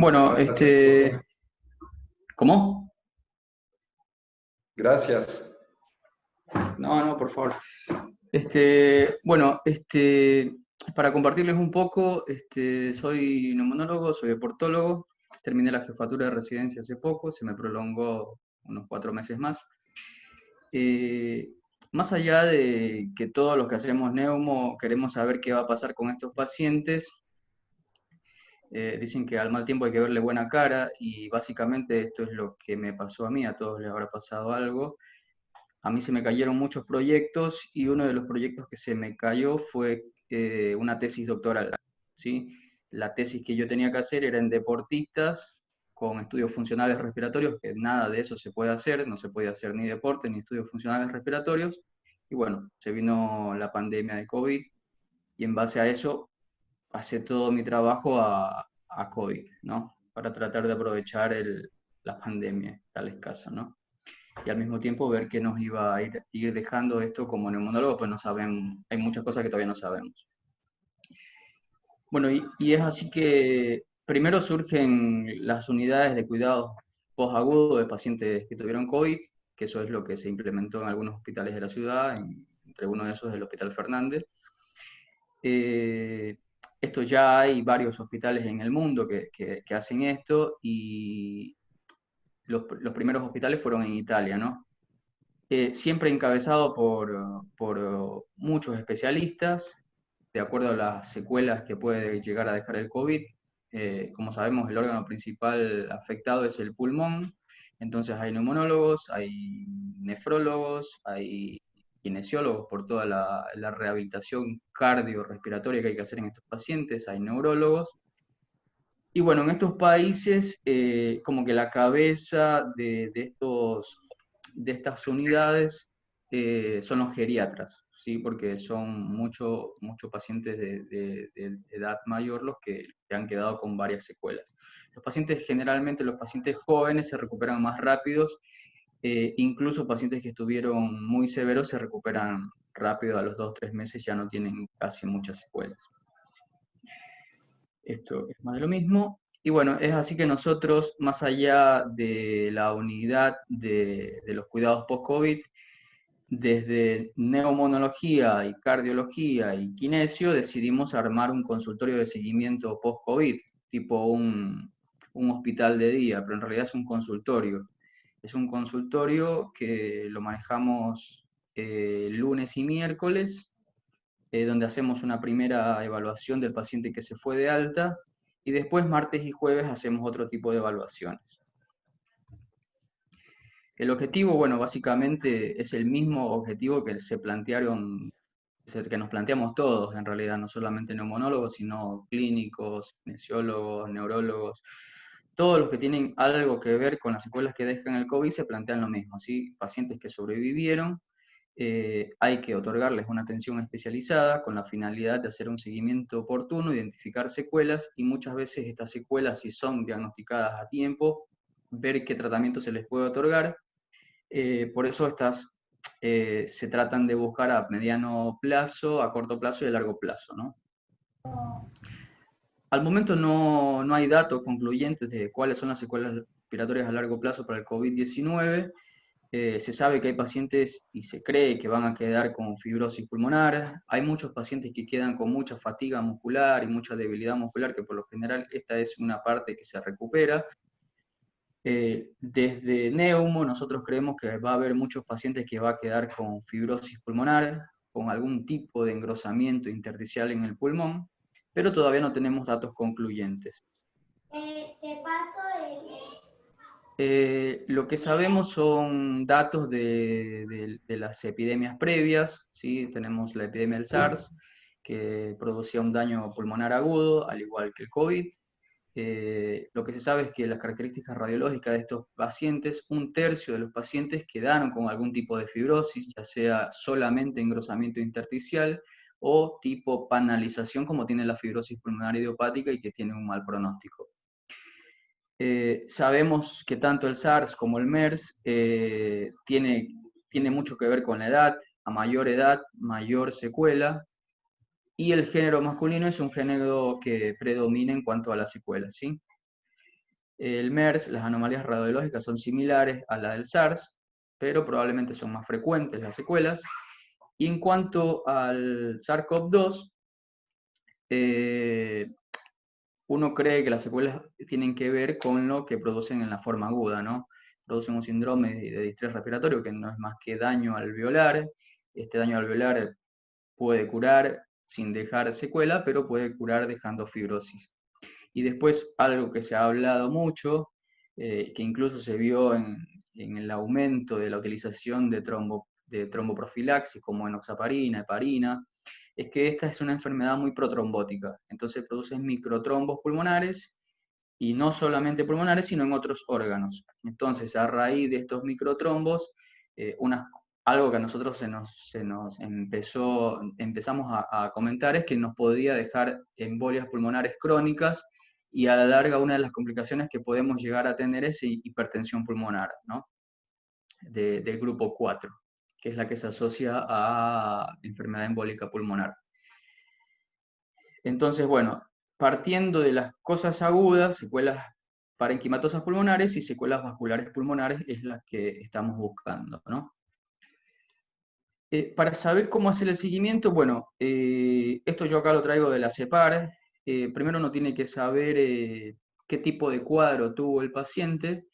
Bueno, Gracias por... ¿cómo? Gracias. No, no, por favor. Bueno, para compartirles un poco, soy neumonólogo, soy deportólogo, terminé la jefatura de residencia hace poco, se me prolongó unos 4 meses más. Eh, Más allá de que todos los que hacemos neumo queremos saber qué va a pasar con estos pacientes, dicen que al mal tiempo hay que verle buena cara y básicamente esto es lo que me pasó a mí, a todos les habrá pasado algo. A mí se me cayeron muchos proyectos y uno de los proyectos que se me cayó fue una tesis doctoral, ¿sí? La tesis que yo tenía que hacer era en deportistas con estudios funcionales respiratorios, que nada de eso se puede hacer, no se puede hacer ni deporte ni estudios funcionales respiratorios. Y bueno, se vino la pandemia de COVID y en base a eso pasé todo mi trabajo a COVID, ¿no? Para tratar de aprovechar la pandemia, tales casos, ¿no? Y al mismo tiempo ver qué nos iba a ir dejando esto como neumonólogo, pues no sabemos, hay muchas cosas que todavía no sabemos. Bueno, y es así que primero surgen las unidades de cuidados posagudo de pacientes que tuvieron COVID, que eso es lo que se implementó en algunos hospitales de la ciudad, entre uno de esos el Hospital Fernández. Eh, Esto ya hay varios hospitales en el mundo que hacen esto y los primeros hospitales fueron en Italia, ¿no? Siempre encabezado por muchos especialistas, de acuerdo a las secuelas que puede llegar a dejar el COVID. Como sabemos, el órgano principal afectado es el pulmón, entonces hay neumonólogos, hay nefrólogos, hay kinesiólogos por toda la rehabilitación cardiorrespiratoria que hay que hacer en estos pacientes, hay neurólogos. Y bueno, en estos países, como que la cabeza de estas unidades son los geriatras, ¿sí? Porque son muchos pacientes de edad mayor los que han quedado con varias secuelas. Los pacientes, generalmente los pacientes jóvenes se recuperan más rápidos, incluso pacientes que estuvieron muy severos se recuperan rápido, a los 2 o 3 meses ya no tienen casi muchas secuelas. Esto es más de lo mismo. Y bueno, es así que nosotros, más allá de la unidad de los cuidados post-COVID, desde neumonología y cardiología y kinesio, decidimos armar un consultorio de seguimiento post-COVID, tipo un hospital de día, pero en realidad es un consultorio. Es un consultorio que lo manejamos lunes y miércoles, donde hacemos una primera evaluación del paciente que se fue de alta y después martes y jueves hacemos otro tipo de evaluaciones. El objetivo, bueno, básicamente es el mismo objetivo que se plantearon, que nos planteamos todos en realidad, no solamente neumonólogos, sino clínicos, kinesiólogos, neurólogos, todos los que tienen algo que ver con las secuelas que dejan el COVID se plantean lo mismo, ¿sí? Pacientes que sobrevivieron, hay que otorgarles una atención especializada con la finalidad de hacer un seguimiento oportuno, identificar secuelas y muchas veces estas secuelas, si son diagnosticadas a tiempo, ver qué tratamiento se les puede otorgar. Por eso estas se tratan de buscar a mediano plazo, a corto plazo y a largo plazo, ¿no? Al momento no hay datos concluyentes de cuáles son las secuelas respiratorias a largo plazo para el COVID-19. Se sabe que hay pacientes y se cree que van a quedar con fibrosis pulmonar. Hay muchos pacientes que quedan con mucha fatiga muscular y mucha debilidad muscular, que por lo general esta es una parte que se recupera. Desde Neumo nosotros creemos que va a haber muchos pacientes que va a quedar con fibrosis pulmonar, con algún tipo de engrosamiento intersticial en el pulmón, pero todavía no tenemos datos concluyentes. Te paso Lo que sabemos son datos de las epidemias previas, ¿sí? Tenemos la epidemia del SARS, que producía un daño pulmonar agudo, al igual que el COVID. Lo que se sabe es que las características radiológicas de estos pacientes, un tercio de los pacientes quedaron con algún tipo de fibrosis, ya sea solamente engrosamiento intersticial o tipo panalización, como tiene la fibrosis pulmonar idiopática y que tiene un mal pronóstico. Sabemos que tanto el SARS como el MERS tiene mucho que ver con la edad, a mayor edad, mayor secuela, y el género masculino es un género que predomina en cuanto a las secuelas, ¿sí? El MERS, las anomalías radiológicas son similares a la del SARS, pero probablemente son más frecuentes las secuelas. Y en cuanto al SARS-CoV-2, uno cree que las secuelas tienen que ver con lo que producen en la forma aguda, ¿no? Producen un síndrome de distrés respiratorio que no es más que daño alveolar. Este daño alveolar puede curar sin dejar secuela, pero puede curar dejando fibrosis. Y después algo que se ha hablado mucho, que incluso se vio en el aumento de la utilización de tromboprofilaxis, como enoxaparina, heparina, es que esta es una enfermedad muy protrombótica. Entonces produce microtrombos pulmonares y no solamente pulmonares, sino en otros órganos. Entonces, a raíz de estos microtrombos, algo que a nosotros empezamos a comentar es que nos podía dejar embolias pulmonares crónicas y a la larga una de las complicaciones que podemos llegar a tener es hipertensión pulmonar, ¿no? Del grupo 4, que es la que se asocia a enfermedad embólica pulmonar. Entonces, bueno, partiendo de las cosas agudas, secuelas parenquimatosas pulmonares y secuelas vasculares pulmonares es las que estamos buscando, ¿no? Para saber cómo hacer el seguimiento, bueno, esto yo acá lo traigo de la CEPAR. Primero uno tiene que saber qué tipo de cuadro tuvo el paciente,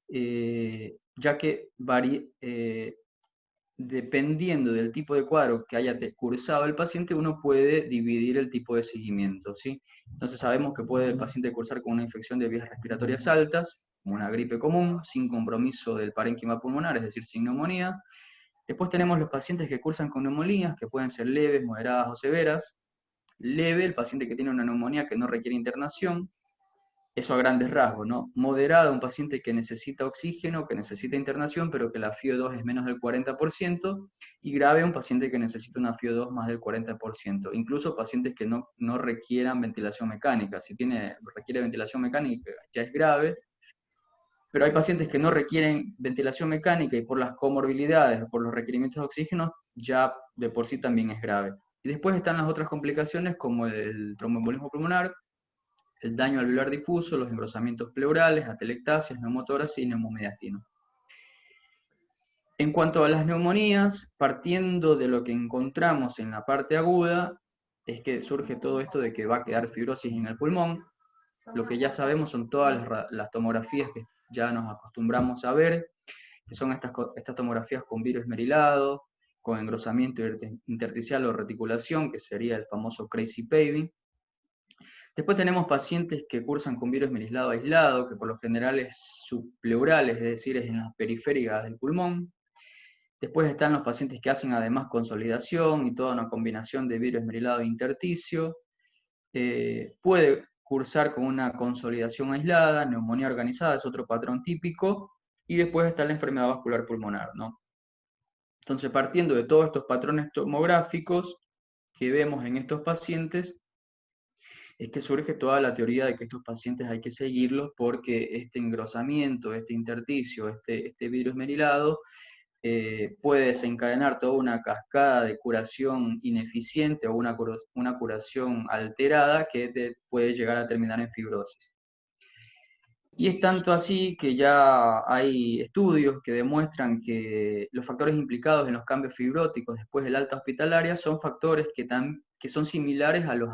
ya que dependiendo del tipo de cuadro que haya cursado el paciente, uno puede dividir el tipo de seguimiento, ¿sí? Entonces sabemos que puede el paciente cursar con una infección de vías respiratorias altas, como una gripe común, sin compromiso del parénquima pulmonar, es decir, sin neumonía. Después tenemos los pacientes que cursan con neumonías, que pueden ser leves, moderadas o severas. Leve, el paciente que tiene una neumonía que no requiere internación. Eso a grandes rasgos, ¿no? Moderado, un paciente que necesita oxígeno, que necesita internación, pero que la FiO2 es menos del 40%, y grave, un paciente que necesita una FiO2 más del 40%. Incluso pacientes que no requieran ventilación mecánica. Si requiere ventilación mecánica, ya es grave, pero hay pacientes que no requieren ventilación mecánica y por las comorbilidades o por los requerimientos de oxígeno, ya de por sí también es grave. Y después están las otras complicaciones como el tromboembolismo pulmonar, el daño alveolar difuso, los engrosamientos pleurales, atelectasias, neumotoras y neumomediastino. En cuanto a las neumonías, partiendo de lo que encontramos en la parte aguda, es que surge todo esto de que va a quedar fibrosis en el pulmón. Lo que ya sabemos son todas las tomografías que ya nos acostumbramos a ver, que son estas tomografías con virus esmerilado, con engrosamiento intersticial o reticulación, que sería el famoso crazy paving. Después tenemos pacientes que cursan con virus esmerilado aislado, que por lo general es subpleural, es decir, es en las periféricas del pulmón. Después están los pacientes que hacen además consolidación y toda una combinación de virus esmerilado e intersticio. Puede cursar con una consolidación aislada, neumonía organizada, es otro patrón típico, y después está la enfermedad vascular pulmonar, ¿no? Entonces, partiendo de todos estos patrones tomográficos que vemos en estos pacientes, es que surge toda la teoría de que estos pacientes hay que seguirlos porque este engrosamiento, este intersticio, este virus esmerilado, puede desencadenar toda una cascada de curación ineficiente o una curación alterada que puede llegar a terminar en fibrosis. Y es tanto así que ya hay estudios que demuestran que los factores implicados en los cambios fibróticos después del alta hospitalaria son factores que son similares a los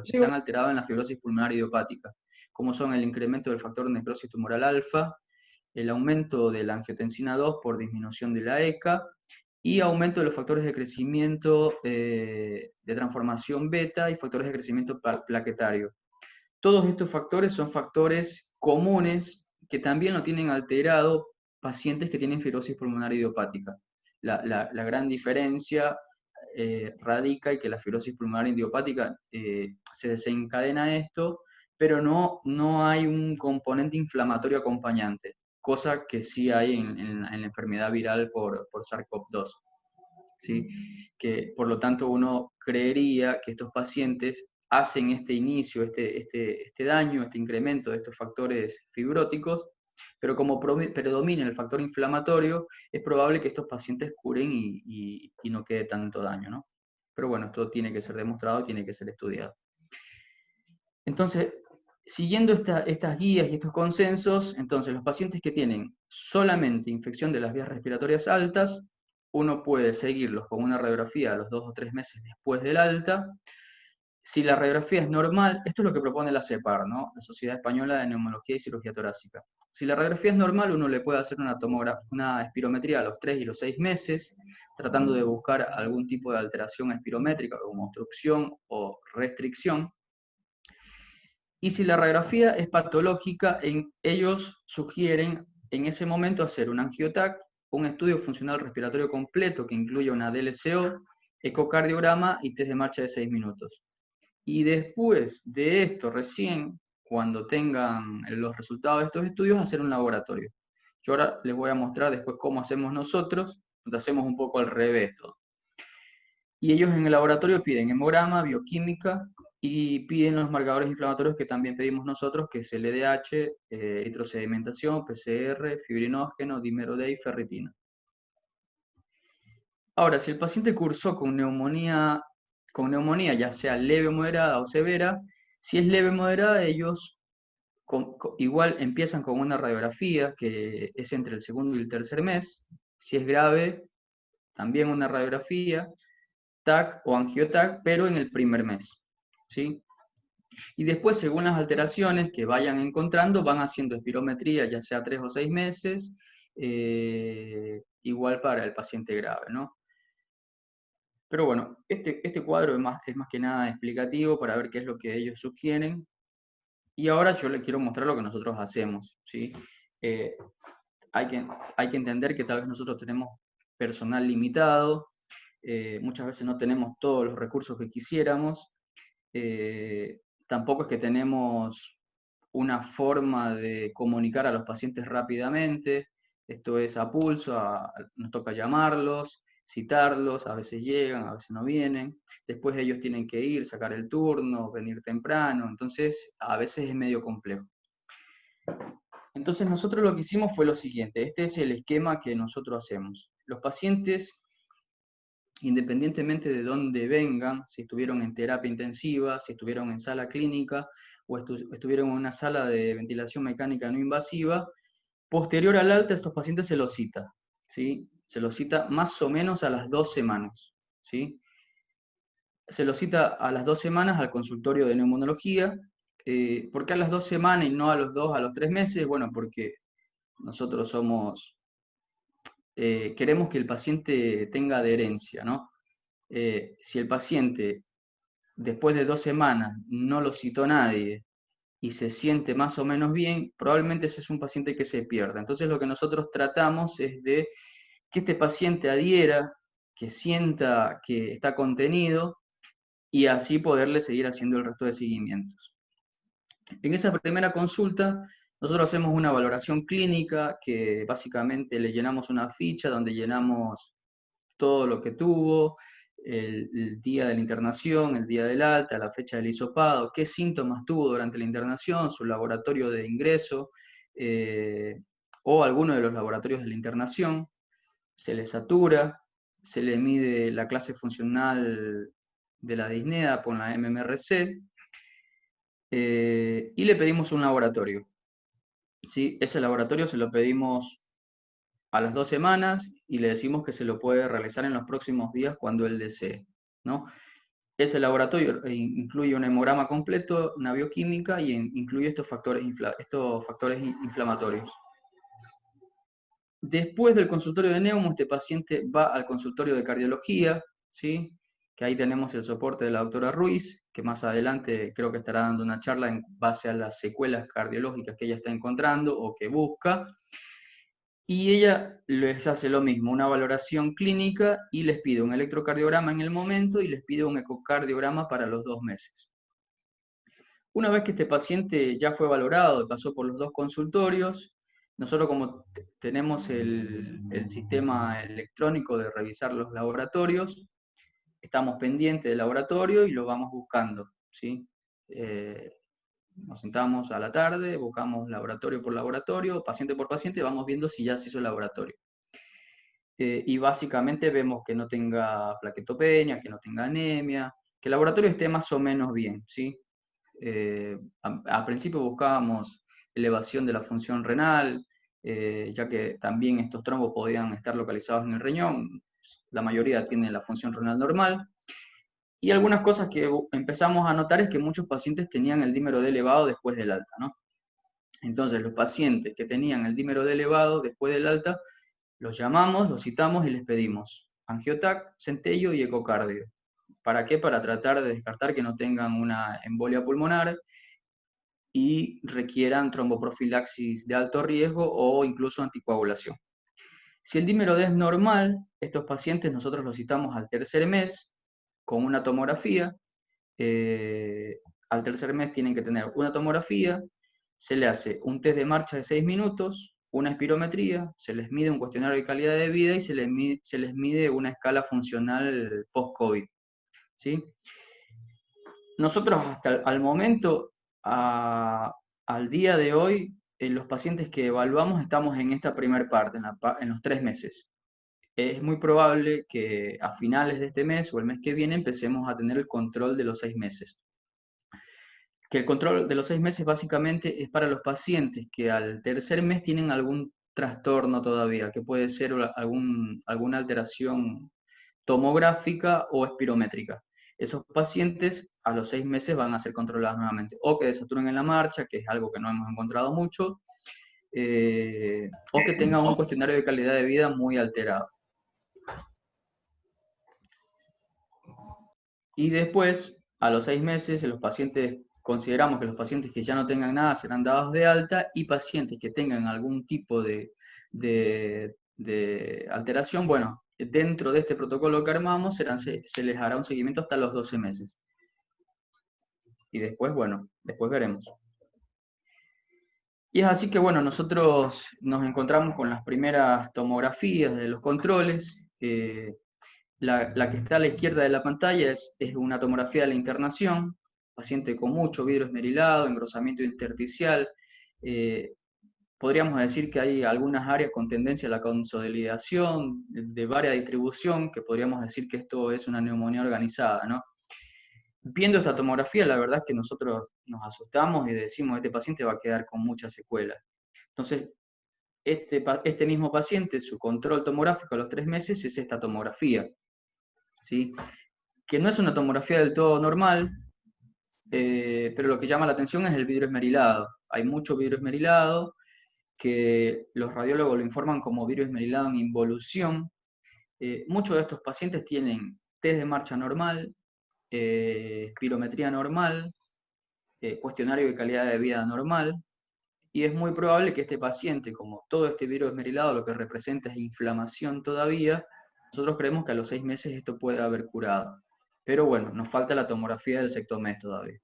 que están alterados en la fibrosis pulmonar idiopática, como son el incremento del factor de necrosis tumoral alfa, el aumento de la angiotensina 2 por disminución de la ECA y aumento de los factores de crecimiento de transformación beta y factores de crecimiento plaquetario. Todos estos factores son factores comunes que también lo tienen alterado pacientes que tienen fibrosis pulmonar idiopática. La gran diferencia radica en que la fibrosis pulmonar idiopática se desencadena esto, pero no hay un componente inflamatorio acompañante, cosa que sí hay en la enfermedad viral por SARS-CoV-2. ¿Sí? Que por lo tanto uno creería que estos pacientes hacen este inicio, este daño, este incremento de estos factores fibróticos, pero como predomina el factor inflamatorio, es probable que estos pacientes curen y no quede tanto daño, ¿no? Pero bueno, esto tiene que ser demostrado, tiene que ser estudiado. Entonces, Siguiendo estas guías y estos consensos, entonces los pacientes que tienen solamente infección de las vías respiratorias altas, uno puede seguirlos con una radiografía a los 2 o 3 meses después del alta. Si la radiografía es normal, esto es lo que propone la CEPAR, ¿no? La Sociedad Española de Neumología y Cirugía Torácica. Si la radiografía es normal, uno le puede hacer una espirometría a los 3 y los 6 meses, tratando de buscar algún tipo de alteración espirométrica como obstrucción o restricción. Y si la radiografía es patológica, ellos sugieren en ese momento hacer un angiotac, un estudio funcional respiratorio completo que incluye una DLCO, ecocardiograma y test de marcha de 6 minutos. Y después de esto, recién, cuando tengan los resultados de estos estudios, hacer un laboratorio. Yo ahora les voy a mostrar después cómo hacemos nosotros, donde hacemos un poco al revés todo. Y ellos en el laboratorio piden hemograma, bioquímica y piden los marcadores inflamatorios que también pedimos nosotros, que es LDH, eritrosedimentación, PCR, fibrinógeno, dímero D y ferritina. Ahora, si el paciente cursó con neumonía ya sea leve, moderada o severa, si es leve moderada, ellos igual empiezan con una radiografía que es entre el segundo y el tercer mes. Si es grave, también una radiografía, TAC o angiotac, pero en el primer mes, ¿sí? Y después, según las alteraciones que vayan encontrando, van haciendo espirometría, ya sea 3 o 6 meses, igual para el paciente grave, ¿no? Pero bueno, este cuadro es más que nada explicativo para ver qué es lo que ellos sugieren. Y ahora yo les quiero mostrar lo que nosotros hacemos, ¿sí? Eh, hay que, hay que entender que tal vez nosotros tenemos personal limitado, muchas veces no tenemos todos los recursos que quisiéramos, tampoco es que tenemos una forma de comunicar a los pacientes rápidamente, esto es a pulso, nos toca llamarlos, citarlos, a veces llegan, a veces no vienen, después ellos tienen que ir, sacar el turno, venir temprano, entonces a veces es medio complejo. Entonces nosotros lo que hicimos fue lo siguiente, este es el esquema que nosotros hacemos. Los pacientes, independientemente de dónde vengan, si estuvieron en terapia intensiva, si estuvieron en sala clínica o estuvieron en una sala de ventilación mecánica no invasiva, posterior al alta estos pacientes se los cita, ¿sí? Se los cita más o menos a las 2 semanas, ¿sí? Se los cita a las 2 semanas al consultorio de neumonología. ¿Por qué a las 2 semanas y no a los 2, a los 3 meses? Bueno, porque nosotros queremos que el paciente tenga adherencia, ¿no? Si el paciente después de 2 semanas no lo citó nadie y se siente más o menos bien, probablemente ese es un paciente que se pierda. Entonces lo que nosotros tratamos es de que este paciente adhiera, que sienta que está contenido y así poderle seguir haciendo el resto de seguimientos. En esa primera consulta, nosotros hacemos una valoración clínica que básicamente le llenamos una ficha donde llenamos todo lo que tuvo, el día de la internación, el día del alta, la fecha del hisopado, qué síntomas tuvo durante la internación, su laboratorio de ingreso o alguno de los laboratorios de la internación, se le satura, se le mide la clase funcional de la disnea con la MMRC y le pedimos un laboratorio. ¿Sí? Ese laboratorio se lo pedimos a las 2 semanas y le decimos que se lo puede realizar en los próximos días cuando él desee, ¿no? Ese laboratorio incluye un hemograma completo, una bioquímica y incluye estos factores inflamatorios. Después del consultorio de neumo, este paciente va al consultorio de cardiología, ¿sí? Que ahí tenemos el soporte de la doctora Ruiz, que más adelante creo que estará dando una charla en base a las secuelas cardiológicas que ella está encontrando o que busca. Y ella les hace lo mismo, una valoración clínica y les pide un electrocardiograma en el momento y les pide un ecocardiograma para los 2 meses. Una vez que este paciente ya fue valorado, pasó por los 2 consultorios, nosotros como tenemos el sistema electrónico de revisar los laboratorios, estamos pendientes del laboratorio y lo vamos buscando, ¿sí? Nos sentamos a la tarde, buscamos laboratorio por laboratorio, paciente por paciente, vamos viendo si ya se hizo el laboratorio. Y básicamente vemos que no tenga plaquetopenia, que no tenga anemia, que el laboratorio esté más o menos bien, ¿sí? Al principio buscábamos elevación de la función renal, ya que también estos trombos podían estar localizados en el riñón. La mayoría tiene la función renal normal. Y algunas cosas que empezamos a notar es que muchos pacientes tenían el dímero D elevado después del alta, ¿no? Entonces, los pacientes que tenían el dímero D elevado después del alta, los llamamos, los citamos y les pedimos angiotac, centello y ecocardio. ¿Para qué? Para tratar de descartar que no tengan una embolia pulmonar y requieran tromboprofilaxis de alto riesgo o incluso anticoagulación. Si el dímero D es normal, estos pacientes nosotros los citamos al tercer mes con una tomografía. Al tercer mes tienen que tener una tomografía, se le hace un test de marcha de 6 minutos, una espirometría, se les mide un cuestionario de calidad de vida y se les mide una escala funcional post-COVID, ¿sí? Nosotros hasta al momento, al día de hoy, los pacientes que evaluamos estamos en esta primera parte, en los 3 meses. Es muy probable que a finales de este mes o el mes que viene empecemos a tener el control de los 6 meses. Que el control de los 6 meses básicamente es para los pacientes que al tercer mes tienen algún trastorno todavía, que puede ser alguna alteración tomográfica o espirométrica. Esos pacientes a los 6 meses van a ser controlados nuevamente, o que desaturen en la marcha, que es algo que no hemos encontrado mucho, o que tengan un cuestionario de calidad de vida muy alterado. Y después, a los 6 meses, los pacientes, consideramos que los pacientes que ya no tengan nada serán dados de alta y pacientes que tengan algún tipo de alteración, bueno, dentro de este protocolo que armamos se les hará un seguimiento hasta los 12 meses. Y después, bueno, después veremos. Y es así que, bueno, nosotros nos encontramos con las primeras tomografías de los controles. La que está a la izquierda de la pantalla es una tomografía de la internación, paciente con mucho vidrio esmerilado, engrosamiento intersticial. Podríamos decir que hay algunas áreas con tendencia a la consolidación, de varia distribución, que podríamos decir que esto es una neumonía organizada, ¿no? Viendo esta tomografía, la verdad es que nosotros nos asustamos y decimos, este paciente va a quedar con muchas secuelas. Entonces, este mismo paciente, su control tomográfico a los 3 meses es esta tomografía, ¿sí? Que no es una tomografía del todo normal, pero lo que llama la atención es el vidrio esmerilado. Hay mucho vidrio esmerilado, que los radiólogos lo informan como vidrio esmerilado en involución. Muchos de estos pacientes tienen test de marcha normal, espirometría normal, cuestionario de calidad de vida normal, y es muy probable que este paciente, como todo este vidrio esmerilado lo que representa es inflamación todavía, nosotros creemos que a los 6 meses esto puede haber curado. Pero bueno, nos falta la tomografía del sexto mes todavía.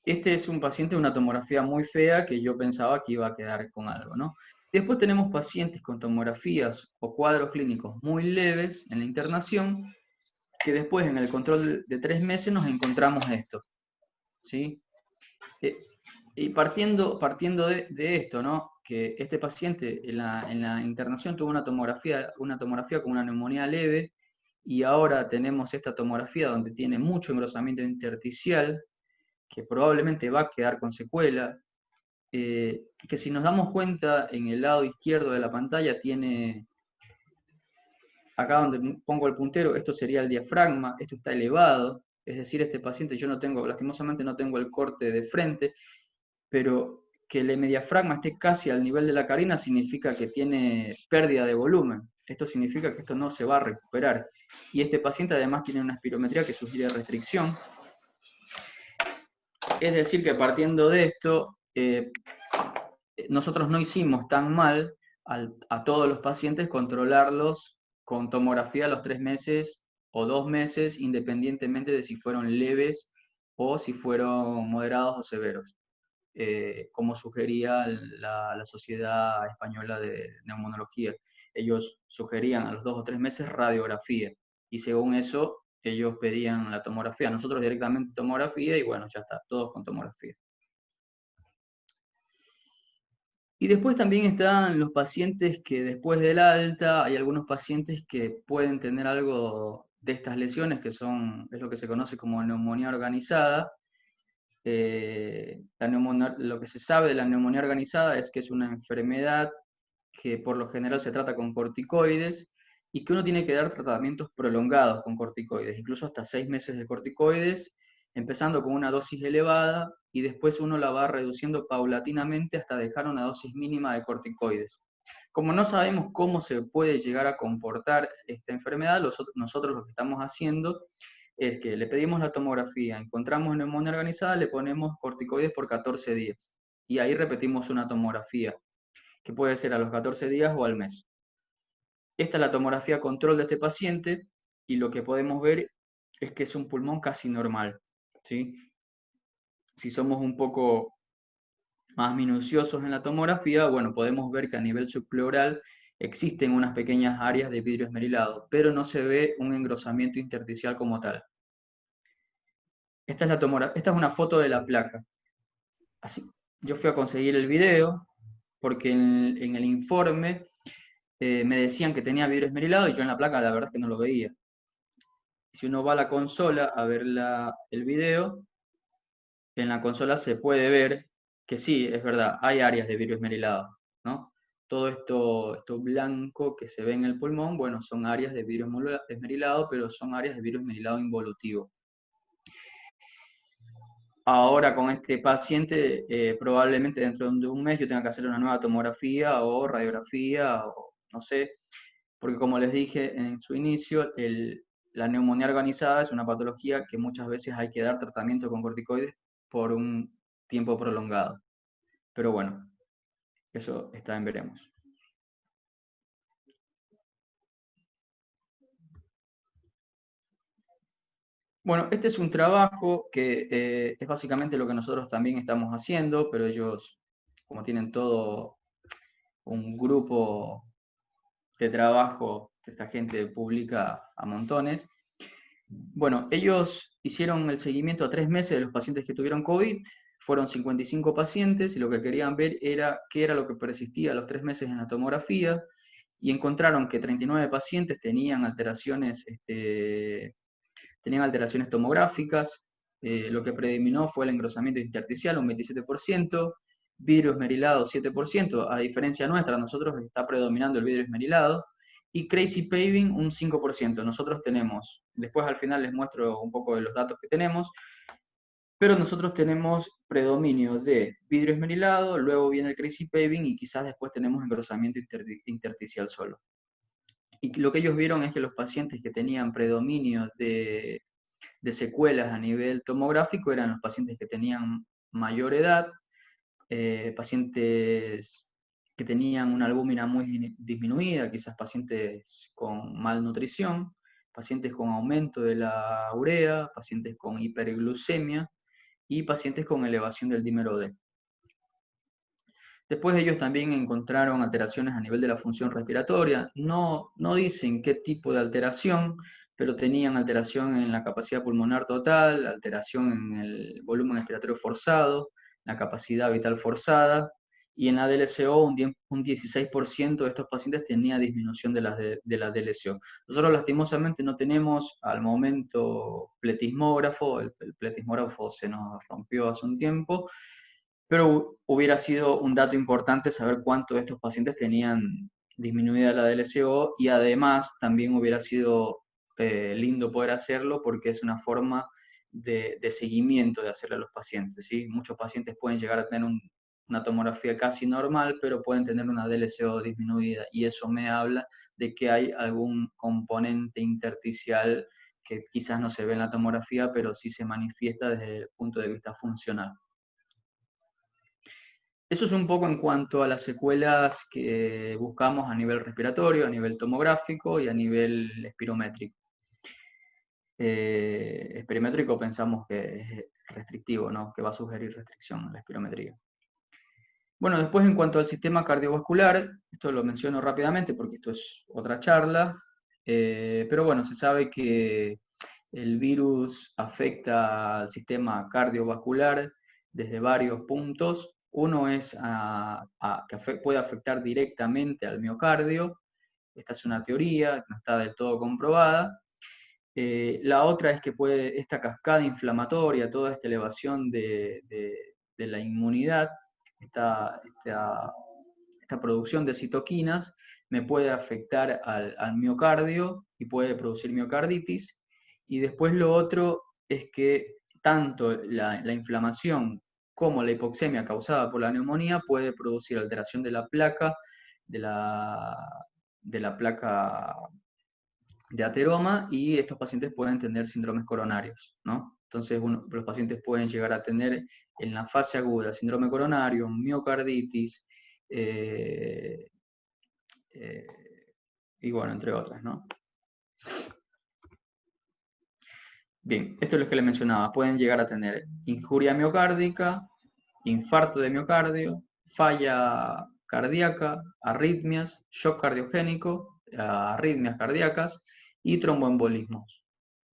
Este es un paciente de una tomografía muy fea que yo pensaba que iba a quedar con algo, ¿no? Después tenemos pacientes con tomografías o cuadros clínicos muy leves en la internación, que después en el control de 3 meses nos encontramos esto, ¿sí? Y partiendo de esto, ¿no? Que este paciente en la internación tuvo una tomografía con una neumonía leve, y ahora tenemos esta tomografía donde tiene mucho engrosamiento intersticial, que probablemente va a quedar con secuela, que si nos damos cuenta en el lado izquierdo de la pantalla tiene, acá donde pongo el puntero, esto sería el diafragma, esto está elevado, es decir, este paciente yo no tengo, lastimosamente no tengo el corte de frente, pero que el hemodiafragma esté casi al nivel de la carina significa que tiene pérdida de volumen. Esto significa que esto no se va a recuperar. Y este paciente además tiene una espirometría que sugiere restricción. Es decir, que partiendo de esto, nosotros no hicimos tan mal a todos los pacientes controlarlos con tomografía a los 3 meses o 2 meses, independientemente de si fueron leves o si fueron moderados o severos, como sugería la Sociedad Española de Neumonología. Ellos sugerían a los 2 o 3 meses radiografía, y según eso ellos pedían la tomografía. Nosotros directamente tomografía y bueno, ya está, todos con tomografía. Y después también están los pacientes que después del alta, hay algunos pacientes que pueden tener algo de estas lesiones, que es lo que se conoce como neumonía organizada. Lo que se sabe de la neumonía organizada es que es una enfermedad que por lo general se trata con corticoides y que uno tiene que dar tratamientos prolongados con corticoides, incluso hasta 6 meses de corticoides, empezando con una dosis elevada y después uno la va reduciendo paulatinamente hasta dejar una dosis mínima de corticoides. Como no sabemos cómo se puede llegar a comportar esta enfermedad, nosotros lo que estamos haciendo es que le pedimos la tomografía, encontramos neumonía organizada, le ponemos corticoides por 14 días y ahí repetimos una tomografía, que puede ser a los 14 días o al mes. Esta es la tomografía control de este paciente y lo que podemos ver es que es un pulmón casi normal, ¿sí? Si somos un poco más minuciosos en la tomografía, bueno, podemos ver que a nivel subpleural existen unas pequeñas áreas de vidrio esmerilado, pero no se ve un engrosamiento intersticial como tal. Esta es una foto de la placa. Así, yo fui a conseguir el video porque en el informe me decían que tenía vidrio esmerilado y yo en la placa la verdad es que no lo veía. Si uno va a la consola a ver el video, en la consola se puede ver que sí, es verdad, hay áreas de vidrio esmerilado, ¿no? Todo esto blanco que se ve en el pulmón, bueno, son áreas de vidrio esmerilado, pero son áreas de vidrio esmerilado involutivo. Ahora con este paciente, probablemente dentro de un mes yo tenga que hacer una nueva tomografía o radiografía, o no sé, porque como les dije en su inicio, la neumonía organizada es una patología que muchas veces hay que dar tratamiento con corticoides por un tiempo prolongado. Pero bueno, eso está en veremos. Bueno, este es un trabajo que es básicamente lo que nosotros también estamos haciendo, pero ellos, como tienen todo un grupo de trabajo que esta gente publica a montones, bueno, ellos hicieron el seguimiento a 3 meses de los pacientes que tuvieron COVID, fueron 55 pacientes y lo que querían ver era qué era lo que persistía a los 3 meses en la tomografía y encontraron que 39 pacientes tenían alteraciones tomográficas, lo que predominó fue el engrosamiento intersticial, un 27%, vidrio esmerilado 7%, a diferencia nuestra, nosotros está predominando el vidrio esmerilado, y crazy paving un 5%. Nosotros tenemos, después al final les muestro un poco de los datos que tenemos, pero nosotros tenemos predominio de vidrio esmerilado, luego viene el crazy paving y quizás después tenemos engrosamiento intersticial solo. Y lo que ellos vieron es que los pacientes que tenían predominio de secuelas a nivel tomográfico eran los pacientes que tenían mayor edad, pacientes que tenían una albúmina muy disminuida, quizás pacientes con malnutrición, pacientes con aumento de la urea, pacientes con hiperglucemia y pacientes con elevación del dímero D. Después ellos también encontraron alteraciones a nivel de la función respiratoria. No dicen qué tipo de alteración, pero tenían alteración en la capacidad pulmonar total, alteración en el volumen expiratorio forzado, la capacidad vital forzada, y en la DLCO un 16% de estos pacientes tenía disminución de la DLCO. Nosotros lastimosamente no tenemos al momento pletismógrafo, el pletismógrafo se nos rompió hace un tiempo, pero hubiera sido un dato importante saber cuántos de estos pacientes tenían disminuida la DLCO y además también hubiera sido lindo poder hacerlo porque es una forma de seguimiento de hacerle a los pacientes, ¿sí? Muchos pacientes pueden llegar a tener una tomografía casi normal, pero pueden tener una DLCO disminuida y eso me habla de que hay algún componente intersticial que quizás no se ve en la tomografía, pero sí se manifiesta desde el punto de vista funcional. Eso es un poco en cuanto a las secuelas que buscamos a nivel respiratorio, a nivel tomográfico y a nivel espirométrico. Espirométrico pensamos que es restrictivo, ¿no? Que va a sugerir restricción a la espirometría. Bueno, después en cuanto al sistema cardiovascular, esto lo menciono rápidamente porque esto es otra charla, pero bueno, se sabe que el virus afecta al sistema cardiovascular desde varios puntos. Uno es que puede afectar directamente al miocardio. Esta es una teoría, no está del todo comprobada. La otra es que esta cascada inflamatoria, toda esta elevación de la inmunidad, esta producción de citoquinas, me puede afectar al miocardio y puede producir miocarditis. Y después lo otro es que tanto la inflamación como la hipoxemia causada por la neumonía puede producir alteración de la placa, de la placa de ateroma, y estos pacientes pueden tener síndromes coronarios, ¿no? Entonces los pacientes pueden llegar a tener en la fase aguda síndrome coronario, miocarditis, eh, eh, y bueno, entre otras, ¿no? Bien, esto es lo que les mencionaba. Pueden llegar a tener injuria miocárdica, infarto de miocardio, falla cardíaca, arritmias, shock cardiogénico, arritmias cardíacas y tromboembolismos,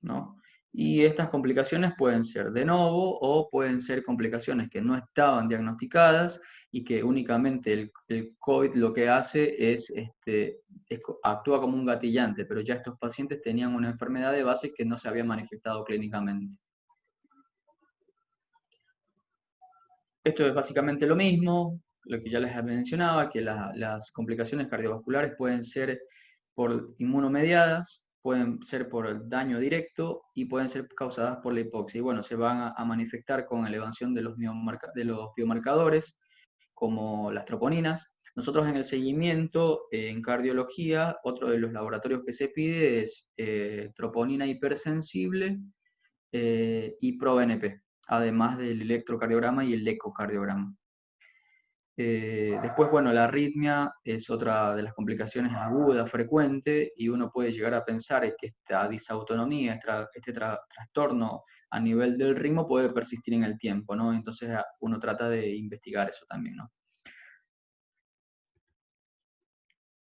¿no? Y estas complicaciones pueden ser de novo o pueden ser complicaciones que no estaban diagnosticadas y que únicamente el COVID lo que hace es, actúa como un gatillante, pero ya estos pacientes tenían una enfermedad de base que no se había manifestado clínicamente. Esto es básicamente lo mismo, lo que ya les mencionaba, que las complicaciones cardiovasculares pueden ser por inmunomediadas, pueden ser por el daño directo y pueden ser causadas por la hipoxia. Y bueno, se van a manifestar con elevación de los biomarcadores, como las troponinas. Nosotros en el seguimiento, en cardiología, otro de los laboratorios que se pide es troponina hipersensible y ProBNP, además del electrocardiograma y el ecocardiograma. Después, bueno, la arritmia es otra de las complicaciones agudas frecuentes y uno puede llegar a pensar que esta disautonomía, trastorno a nivel del ritmo puede persistir en el tiempo, ¿no? Entonces uno trata de investigar eso también, ¿no?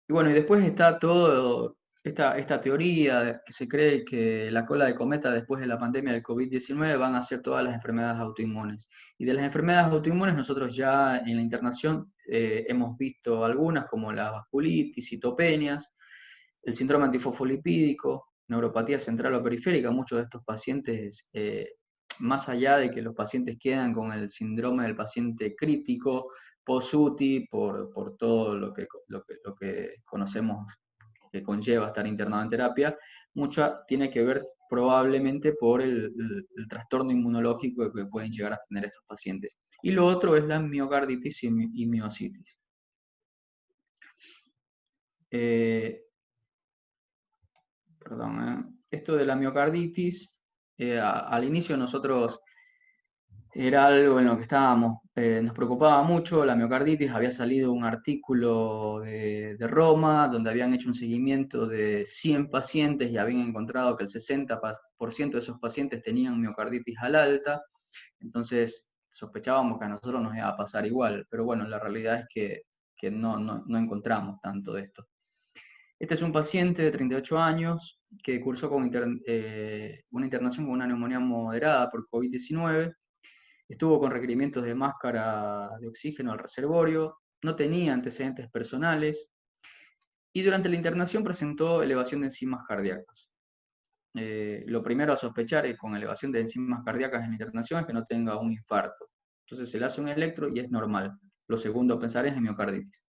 Y bueno, y después está todo esta teoría que se cree que la cola de cometa después de la pandemia del COVID-19 van a ser todas las enfermedades autoinmunes. Y de las enfermedades autoinmunes nosotros ya en la internación hemos visto algunas como la vasculitis, citopenias, el síndrome antifosfolipídico, neuropatía central o periférica. Muchos de estos pacientes, más allá de que los pacientes quedan con el síndrome del paciente crítico, post-UTI, por todo lo que conocemos que conlleva estar internado en terapia, mucho tiene que ver probablemente por el trastorno inmunológico que pueden llegar a tener estos pacientes. Y lo otro es la miocarditis y miositis. Esto de la miocarditis, al inicio nosotros era algo en lo que estábamos, nos preocupaba mucho, la miocarditis. Había salido un artículo de Roma donde habían hecho un seguimiento de 100 pacientes y habían encontrado que el 60% de esos pacientes tenían miocarditis al alta. Entonces sospechábamos que a nosotros nos iba a pasar igual, pero bueno, la realidad es que no encontramos tanto de esto. Este es un paciente de 38 años que cursó con una internación con una neumonía moderada por COVID-19. Estuvo con requerimientos de máscara de oxígeno al reservorio, no tenía antecedentes personales y durante la internación presentó elevación de enzimas cardíacas. Lo primero a sospechar con elevación de enzimas cardíacas en la internación es que no tenga un infarto. Entonces se le hace un electro y es normal. Lo segundo a pensar es en miocarditis.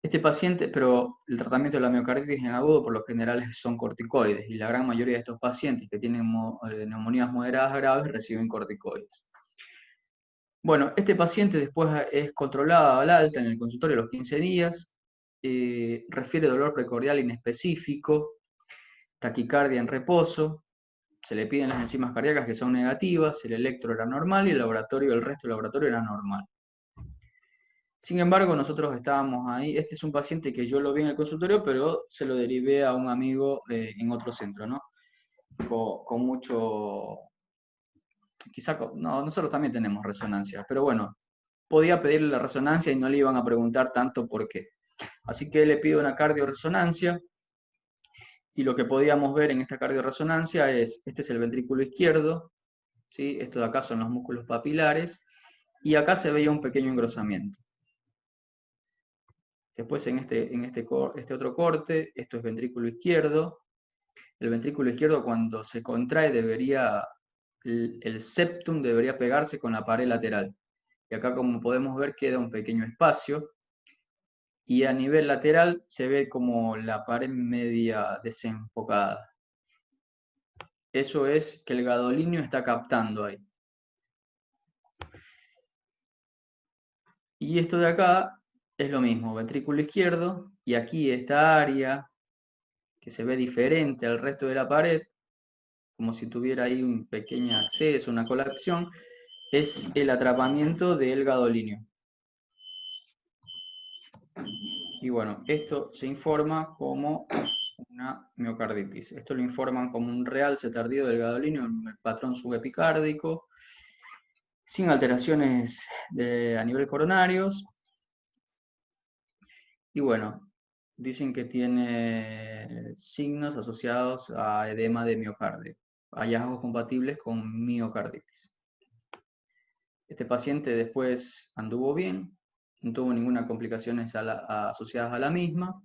Este paciente, pero el tratamiento de la miocarditis en agudo por lo general son corticoides y la gran mayoría de estos pacientes que tienen neumonías moderadas graves reciben corticoides. Bueno, este paciente después es controlado al alta en el consultorio a los 15 días, refiere dolor precordial inespecífico, taquicardia en reposo, se le piden las enzimas cardíacas que son negativas, el electro era normal y el resto del laboratorio era normal. Sin embargo, nosotros estábamos ahí. Este es un paciente que yo lo vi en el consultorio, pero se lo derivé a un amigo en otro centro, ¿no? Con mucho... Quizá, no, nosotros también tenemos resonancia, pero bueno, podía pedirle la resonancia y no le iban a preguntar tanto por qué. Así que le pido una cardioresonancia y lo que podíamos ver en esta cardioresonancia es, este es el ventrículo izquierdo, ¿sí? Esto de acá son los músculos papilares y acá se veía un pequeño engrosamiento. Después en este otro corte, esto es ventrículo izquierdo, el ventrículo izquierdo cuando se contrae debería, el septum debería pegarse con la pared lateral. Y acá, como podemos ver, queda un pequeño espacio. Y a nivel lateral se ve como la pared media desenfocada. Eso es que el gadolinio está captando ahí. Y esto de acá es lo mismo, ventrículo izquierdo, y aquí esta área que se ve diferente al resto de la pared, como si tuviera ahí un pequeño acceso, una colapsión, es el atrapamiento del gadolinio. Y bueno, esto se informa como una miocarditis. Esto lo informan como un realce tardío del gadolinio en el patrón subepicárdico, sin alteraciones a nivel coronarios. Y bueno, dicen que tiene signos asociados a edema de miocardio, hallazgos compatibles con miocarditis. Este paciente después anduvo bien, no tuvo ninguna complicaciones asociadas a la misma.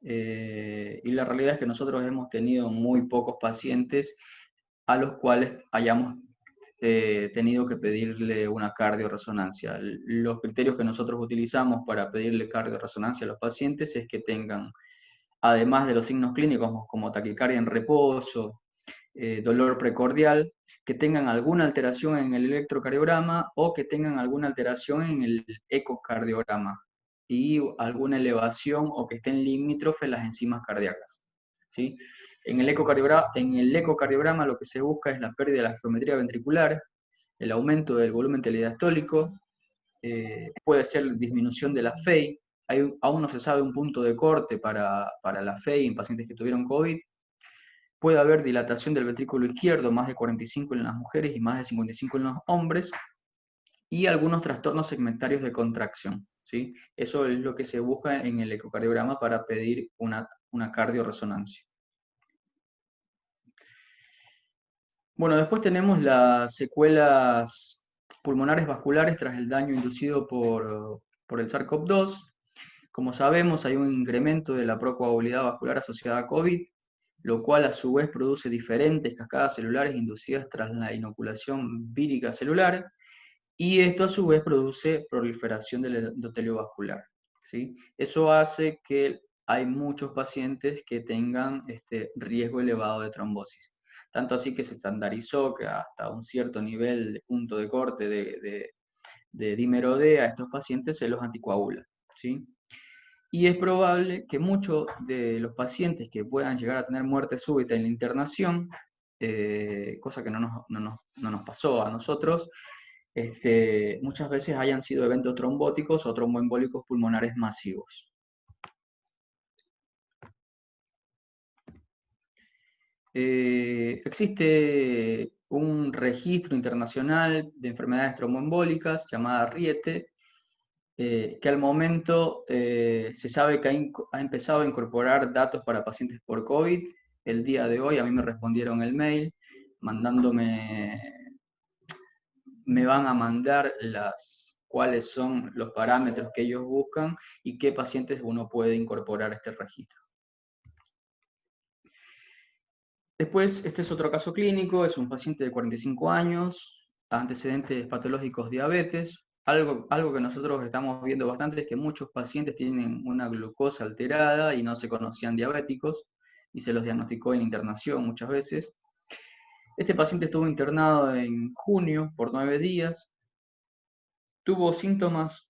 Y la realidad es que nosotros hemos tenido muy pocos pacientes a los cuales hayamos tenido que pedirle una cardioresonancia. Los criterios que nosotros utilizamos para pedirle cardioresonancia a los pacientes es que tengan, además de los signos clínicos como taquicardia en reposo, dolor precordial, que tengan alguna alteración en el electrocardiograma o que tengan alguna alteración en el ecocardiograma y alguna elevación o que estén limítrofes las enzimas cardíacas, ¿sí? En el ecocardiograma lo que se busca es la pérdida de la geometría ventricular, el aumento del volumen telediastólico, puede ser disminución de la FEI, aún no se sabe un punto de corte para la FEI en pacientes que tuvieron COVID. Puede haber dilatación del ventrículo izquierdo, más de 45 en las mujeres y más de 55 en los hombres, y algunos trastornos segmentarios de contracción, ¿sí? Eso es lo que se busca en el ecocardiograma para pedir una cardioresonancia. Bueno, después tenemos las secuelas pulmonares vasculares tras el daño inducido por el SARS-CoV-2. Como sabemos, hay un incremento de la procoagulidad vascular asociada a COVID, lo cual a su vez produce diferentes cascadas celulares inducidas tras la inoculación vírica celular, y esto a su vez produce proliferación del endotelio vascular, ¿sí? Eso hace que hay muchos pacientes que tengan riesgo elevado de trombosis. Tanto así que se estandarizó que hasta un cierto nivel de punto de corte de dímero D a estos pacientes se los anticoagula, ¿sí? Y es probable que muchos de los pacientes que puedan llegar a tener muerte súbita en la internación, cosa que no nos pasó a nosotros, muchas veces hayan sido eventos trombóticos o tromboembólicos pulmonares masivos. Existe un registro internacional de enfermedades tromboembólicas llamada RIETE, que al momento se sabe que ha empezado a incorporar datos para pacientes por COVID. El día de hoy a mí me respondieron el mail me van a mandar cuáles son los parámetros que ellos buscan y qué pacientes uno puede incorporar a este registro. Después, este es otro caso clínico, es un paciente de 45 años, antecedentes patológicos diabetes. Algo que nosotros estamos viendo bastante es que muchos pacientes tienen una glucosa alterada y no se conocían diabéticos, y se los diagnosticó en internación muchas veces. Este paciente estuvo internado en junio por 9 días, tuvo síntomas,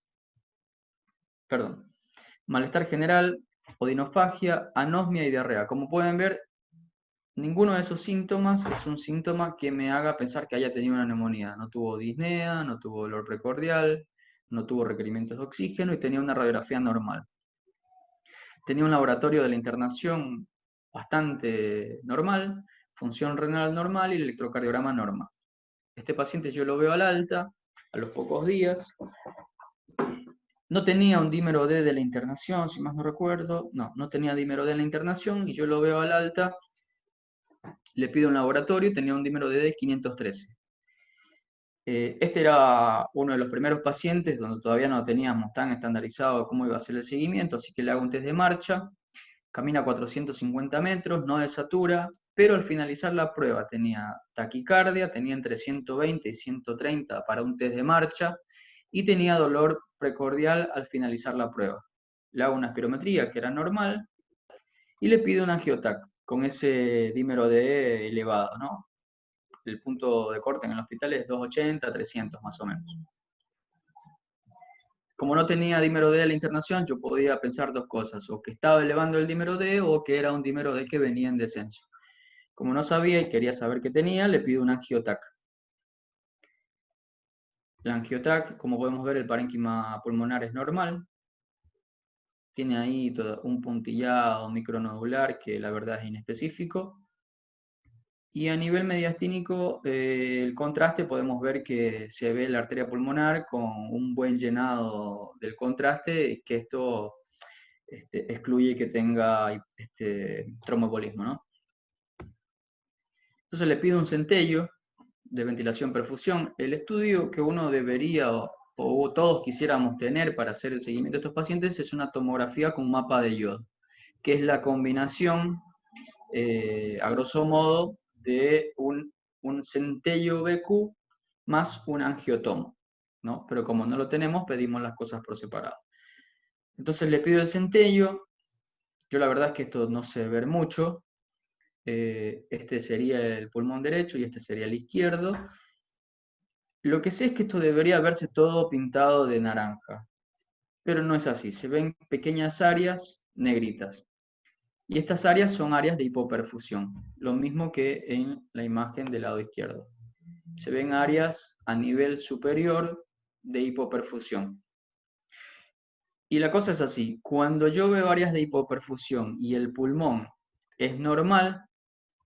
malestar general, odinofagia, anosmia y diarrea. Como pueden ver, ninguno de esos síntomas es un síntoma que me haga pensar que haya tenido una neumonía. No tuvo disnea, no tuvo dolor precordial, no tuvo requerimientos de oxígeno y tenía una radiografía normal. Tenía un laboratorio de la internación bastante normal, función renal normal y el electrocardiograma normal. Este paciente yo lo veo al alta, a los pocos días. No tenía un dímero D de la internación, si más no recuerdo. No tenía dímero D en la internación y yo lo veo al alta. Le pido un laboratorio y tenía un dímero D de 513. Este era uno de los primeros pacientes donde todavía no teníamos tan estandarizado cómo iba a ser el seguimiento, así que le hago un test de marcha. Camina 450 metros, no desatura, pero al finalizar la prueba tenía taquicardia, tenía entre 120 y 130 para un test de marcha, y tenía dolor precordial al finalizar la prueba. Le hago una espirometría, que era normal, y le pido un angiotac, con ese dímero D elevado, ¿no? El punto de corte en el hospital es 280, 300 más o menos. Como no tenía dímero D de la internación, yo podía pensar dos cosas, o que estaba elevando el dímero D o que era un dímero D que venía en descenso. Como no sabía y quería saber qué tenía, le pido un angiotac. El angiotac, como podemos ver, el parénquima pulmonar es normal. Tiene ahí un puntillado micronodular que la verdad es inespecífico. Y a nivel mediastínico, el contraste podemos ver que se ve la arteria pulmonar con un buen llenado del contraste, que esto excluye que tenga tromboembolismo, ¿no? Entonces le pido un centello de ventilación-perfusión. El estudio que uno debería o todos quisiéramos tener para hacer el seguimiento de estos pacientes es una tomografía con mapa de yodo, que es la combinación, a grosso modo, de un centello BQ más un angiotomo, ¿no? Pero como no lo tenemos, pedimos las cosas por separado. Entonces le pido el centello. Yo la verdad es que esto no sé ver mucho. Este sería el pulmón derecho y este sería el izquierdo. Lo que sé es que esto debería verse todo pintado de naranja, pero no es así. Se ven pequeñas áreas negritas. Y estas áreas son áreas de hipoperfusión, lo mismo que en la imagen del lado izquierdo. Se ven áreas a nivel superior de hipoperfusión. Y la cosa es así, cuando yo veo áreas de hipoperfusión y el pulmón es normal,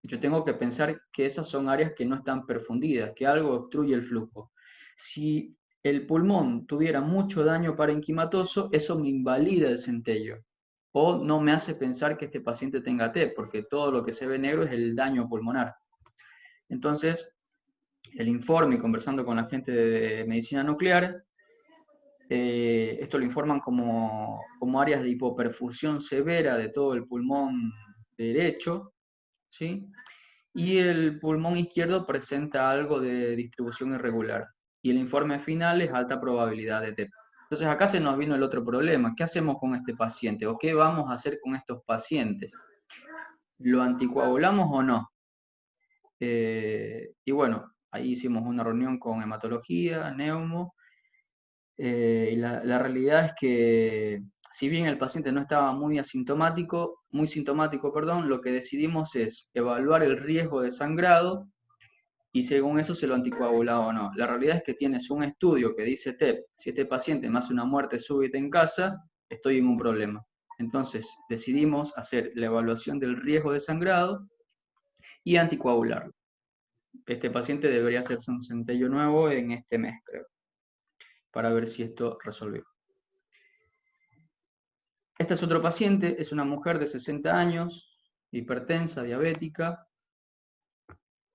yo tengo que pensar que esas son áreas que no están perfundidas, que algo obstruye el flujo. Si el pulmón tuviera mucho daño parenquimatoso, eso me invalida el centello o no me hace pensar que este paciente tenga TEP, porque todo lo que se ve negro es el daño pulmonar. Entonces, el informe, conversando con la gente de medicina nuclear, esto lo informan como áreas de hipoperfusión severa de todo el pulmón derecho, ¿sí? Y el pulmón izquierdo presenta algo de distribución irregular. Y el informe final es alta probabilidad de TEP. Entonces acá se nos vino el otro problema. ¿Qué hacemos con este paciente? ¿O qué vamos a hacer con estos pacientes? ¿Lo anticoagulamos o no? Y bueno, ahí hicimos una reunión con hematología, neumo, y la realidad es que si bien el paciente no estaba muy sintomático, perdón, lo que decidimos es evaluar el riesgo de sangrado y según eso se lo anticoagulaba o no. La realidad es que tienes un estudio que dice TEP, si este paciente me hace una muerte súbita en casa, estoy en un problema. Entonces decidimos hacer la evaluación del riesgo de sangrado y anticoagularlo. Este paciente debería hacerse un centello nuevo en este mes, creo, para ver si esto resolvió. Este es otro paciente, es una mujer de 60 años, hipertensa, diabética.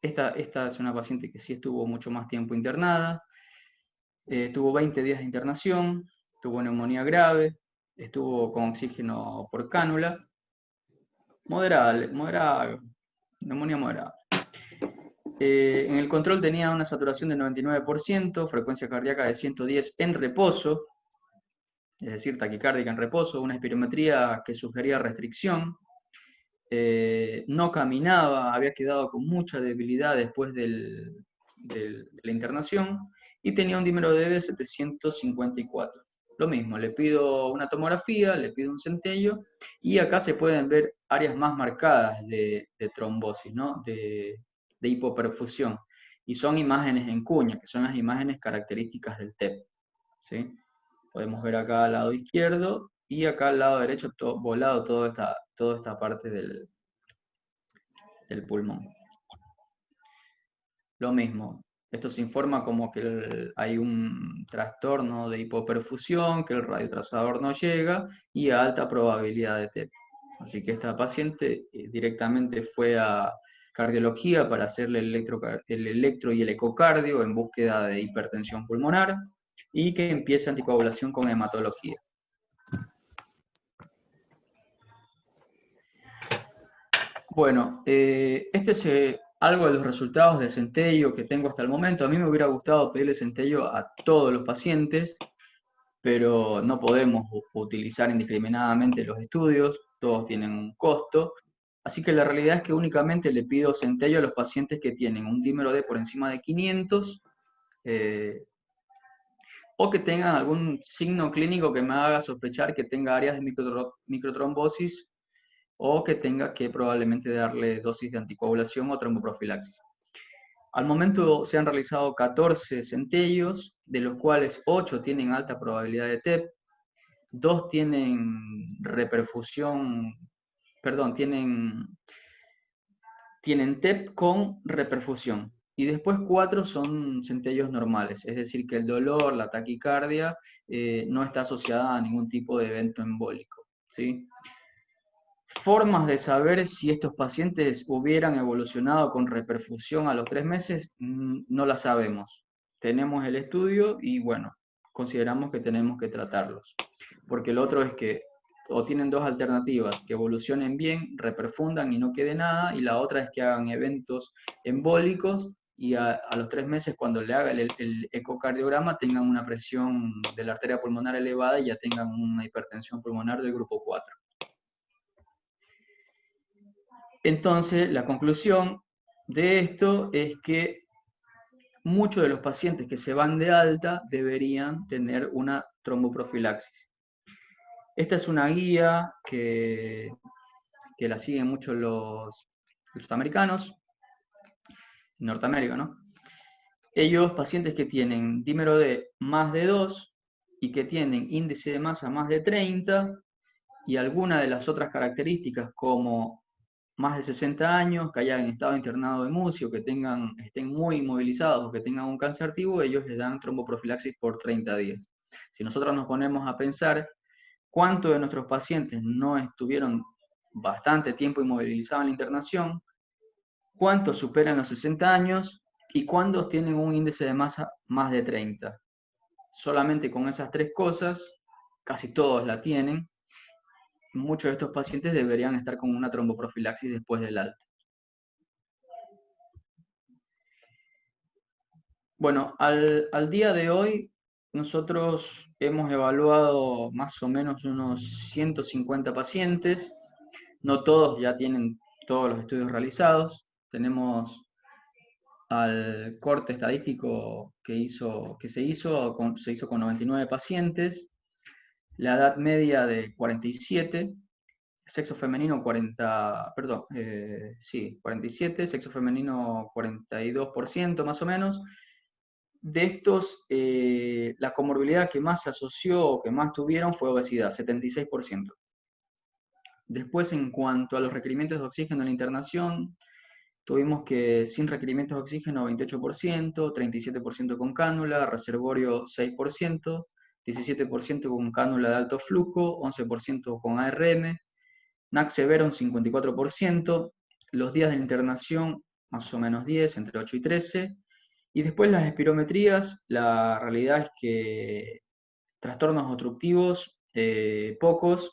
Esta es una paciente que sí estuvo mucho más tiempo internada. Tuvo 20 días de internación, tuvo neumonía grave, estuvo con oxígeno por cánula. Moderada, neumonía moderada. En el control tenía una saturación del 99%, frecuencia cardíaca de 110 en reposo, es decir, taquicárdica en reposo, una espirometría que sugería restricción. No caminaba, había quedado con mucha debilidad después de la internación y tenía un dímero de 754. Lo mismo, le pido una tomografía, le pido un centello y acá se pueden ver áreas más marcadas de trombosis, ¿no? de hipoperfusión. Y son imágenes en cuña, que son las imágenes características del TEP. ¿Sí? Podemos ver acá al lado izquierdo y acá al lado derecho volado toda esta parte del pulmón. Lo mismo, esto se informa como que hay un trastorno de hipoperfusión, que el radiotrazador no llega y a alta probabilidad de TEP. Así que esta paciente directamente fue a cardiología para hacerle el electro y el ecocardio en búsqueda de hipertensión pulmonar y que empiece anticoagulación con hematología. Bueno, este es algo de los resultados de Centello que tengo hasta el momento. A mí me hubiera gustado pedirle Centello a todos los pacientes, pero no podemos utilizar indiscriminadamente los estudios, todos tienen un costo. Así que la realidad es que únicamente le pido Centello a los pacientes que tienen un dímero D por encima de 500, eh, o que tengan algún signo clínico que me haga sospechar que tenga áreas de microtrombosis, o que tenga que probablemente darle dosis de anticoagulación o tromboprofilaxis. Al momento se han realizado 14 centellos, de los cuales 8 tienen alta probabilidad de TEP, 2 tienen reperfusión, perdón, tienen TEP con reperfusión. Y después 4 son centellos normales, es decir, que el dolor, la taquicardia, no está asociada a ningún tipo de evento embólico, ¿sí? Formas de saber si estos pacientes hubieran evolucionado con reperfusión a los 3 meses, no las sabemos. Tenemos el estudio y bueno, consideramos que tenemos que tratarlos. Porque el otro es que o tienen dos alternativas, que evolucionen bien, reperfundan y no quede nada, y la otra es que hagan eventos embólicos y a los 3 meses cuando le haga el ecocardiograma tengan una presión de la arteria pulmonar elevada y ya tengan una hipertensión pulmonar del grupo 4. Entonces, la conclusión de esto es que muchos de los pacientes que se van de alta deberían tener una tromboprofilaxis. Esta es una guía que la siguen mucho los americanos, Norteamérica, ¿no? Ellos, pacientes que tienen dímero D más de 2 y que tienen índice de masa más de 30 y alguna de las otras características como más de 60 años, que hayan estado internados en UCI o que estén muy inmovilizados o que tengan un cáncer activo, ellos les dan tromboprofilaxis por 30 días. Si nosotros nos ponemos a pensar cuántos de nuestros pacientes no estuvieron bastante tiempo inmovilizados en la internación, cuántos superan los 60 años y cuántos tienen un índice de masa más de 30. Solamente con esas tres cosas, casi todos la tienen, muchos de estos pacientes deberían estar con una tromboprofilaxis después del alta. Bueno, al día de hoy nosotros hemos evaluado más o menos unos 150 pacientes, no todos ya tienen todos los estudios realizados, tenemos al corte estadístico que se hizo con 99 pacientes, la edad media de 47, sexo femenino 40, perdón, sí, 47, sexo femenino 42% más o menos. De estos, la comorbilidad que más se asoció o que más tuvieron fue obesidad, 76%. Después, en cuanto a los requerimientos de oxígeno en la internación, tuvimos que sin requerimientos de oxígeno 28%, 37% con cánula, reservorio 6%, 17% con cánula de alto flujo, 11% con ARM, NAC severo un 54%, los días de internación más o menos 10, entre 8 y 13, y después las espirometrías, la realidad es que trastornos obstructivos, pocos.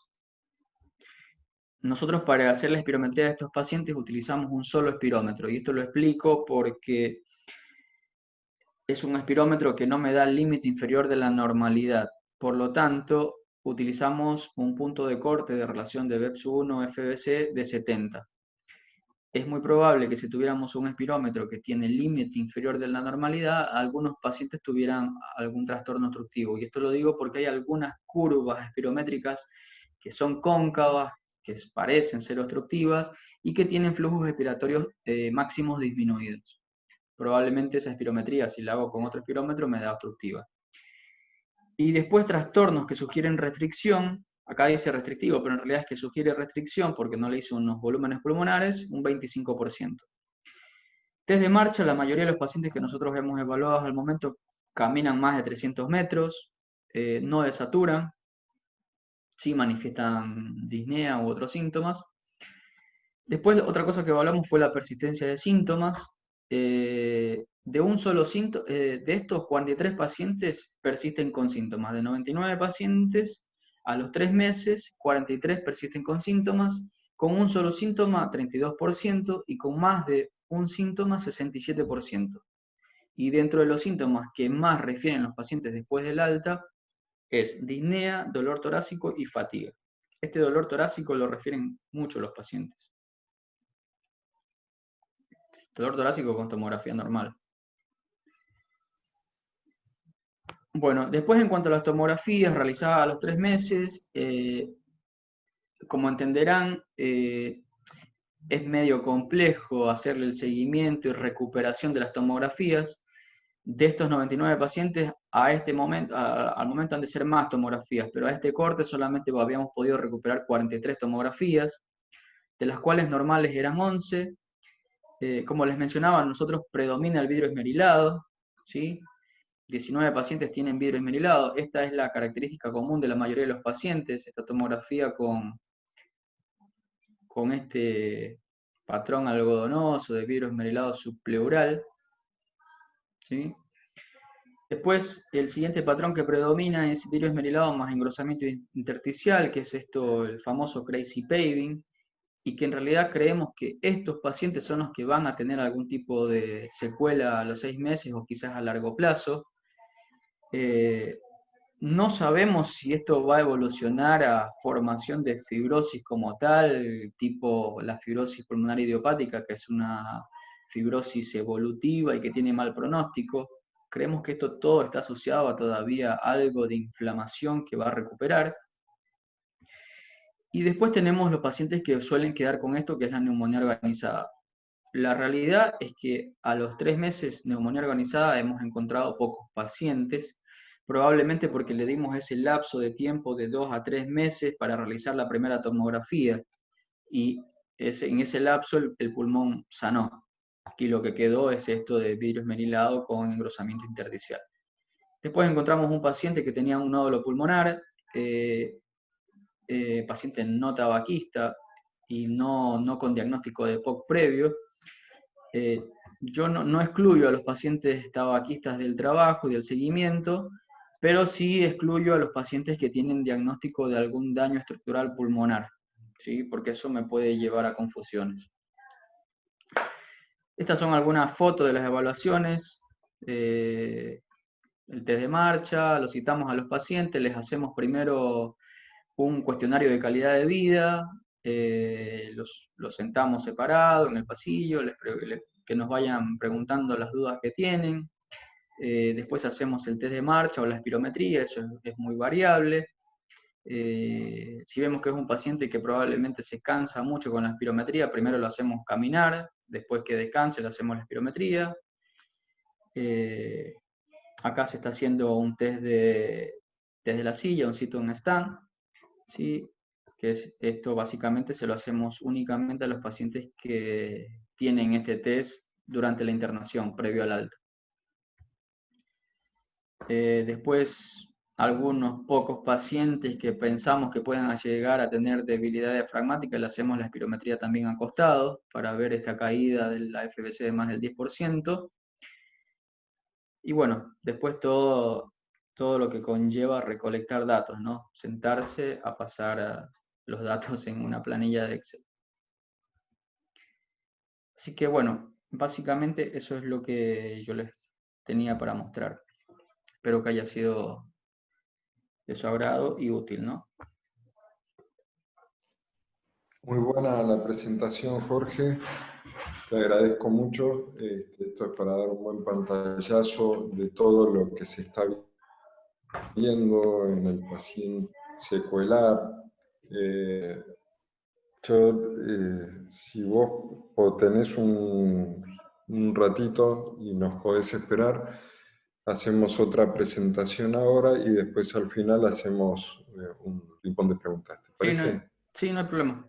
Nosotros para hacer la espirometría de estos pacientes utilizamos un solo espirómetro, y esto lo explico porque es un espirómetro que no me da el límite inferior de la normalidad. Por lo tanto, utilizamos un punto de corte de relación de BEPS1-FBC de 70. Es muy probable que si tuviéramos un espirómetro que tiene el límite inferior de la normalidad, algunos pacientes tuvieran algún trastorno obstructivo. Y esto lo digo porque hay algunas curvas espirométricas que son cóncavas, que parecen ser obstructivas y que tienen flujos expiratorios máximos disminuidos. Probablemente esa espirometría, si la hago con otro espirómetro, me da obstructiva. Y después trastornos que sugieren restricción, acá dice restrictivo, pero en realidad es que sugiere restricción porque no le hizo unos volúmenes pulmonares, un 25%. Test de marcha, la mayoría de los pacientes que nosotros hemos evaluado al momento caminan más de 300 metros, no desaturan, sí manifiestan disnea u otros síntomas. Después, otra cosa que evaluamos fue la persistencia de síntomas. De un solo síntoma, de estos 43 pacientes persisten con síntomas. De 99 pacientes, a los 3 meses, 43 persisten con síntomas, con un solo síntoma 32% y con más de un síntoma 67%. Y dentro de los síntomas que más refieren los pacientes después del alta es disnea, dolor torácico y fatiga. Este dolor torácico lo refieren mucho los pacientes. Dolor torácico con tomografía normal. Bueno, después en cuanto a las tomografías realizadas a los 3 meses, como entenderán, es medio complejo hacerle el seguimiento y recuperación de las tomografías. De estos 99 pacientes, a este momento, al momento han de ser más tomografías, pero a este corte solamente habíamos podido recuperar 43 tomografías, de las cuales normales eran 11. Como les mencionaba, nosotros predomina el vidrio esmerilado, ¿sí? 19 pacientes tienen vidrio esmerilado. Esta es la característica común de la mayoría de los pacientes, esta tomografía con este patrón algodonoso de vidrio esmerilado subpleural, ¿sí? Después, el siguiente patrón que predomina es vidrio esmerilado más engrosamiento intersticial, que es esto, el famoso crazy paving, y que en realidad creemos que estos pacientes son los que van a tener algún tipo de secuela a los 6 meses o quizás a largo plazo. No sabemos si esto va a evolucionar a formación de fibrosis como tal, tipo la fibrosis pulmonar idiopática, que es una fibrosis evolutiva y que tiene mal pronóstico. Creemos que esto todo está asociado a todavía algo de inflamación que va a recuperar. Y después tenemos los pacientes que suelen quedar con esto, que es la neumonía organizada. La realidad es que a los 3 meses neumonía organizada hemos encontrado pocos pacientes, probablemente porque le dimos ese lapso de tiempo de 2 a 3 meses para realizar la primera tomografía y en ese lapso el pulmón sanó. Aquí lo que quedó es esto de vidrio esmerilado con engrosamiento intersticial. Después encontramos un paciente que tenía un nódulo pulmonar, paciente no tabaquista y no con diagnóstico de POC previo. Yo no excluyo a los pacientes tabaquistas del trabajo y del seguimiento, pero sí excluyo a los pacientes que tienen diagnóstico de algún daño estructural pulmonar, ¿sí? Porque eso me puede llevar a confusiones. Estas son algunas fotos de las evaluaciones, el test de marcha, lo citamos a los pacientes, les hacemos primero un cuestionario de calidad de vida, los sentamos separados en el pasillo, que nos vayan preguntando las dudas que tienen. Después hacemos el test de marcha o la espirometría, eso es muy variable. Si vemos que es un paciente que probablemente se cansa mucho con la espirometría, primero lo hacemos caminar, después que descanse le hacemos la espirometría. Acá se está haciendo un test de la silla, un sit on stand, ¿sí? Esto básicamente se lo hacemos únicamente a los pacientes que tienen este test durante la internación, previo al alta. Después, algunos pocos pacientes que pensamos que puedan llegar a tener debilidad diafragmática, le hacemos la espirometría también acostado para ver esta caída de la FBC de más del 10%. Y bueno, después todo lo que conlleva recolectar datos, ¿no? Sentarse a pasar los datos en una planilla de Excel. Así que bueno, básicamente eso es lo que yo les tenía para mostrar. Espero que haya sido de su agrado y útil, ¿no? Muy buena la presentación, Jorge. Te agradezco mucho. Esto es para dar un buen pantallazo de todo lo que se está viendo en el paciente secuelar. Si vos tenés un ratito y nos podés esperar, hacemos otra presentación ahora y después al final hacemos un ping-pong de preguntas. ¿Te parece? Sí, no hay problema.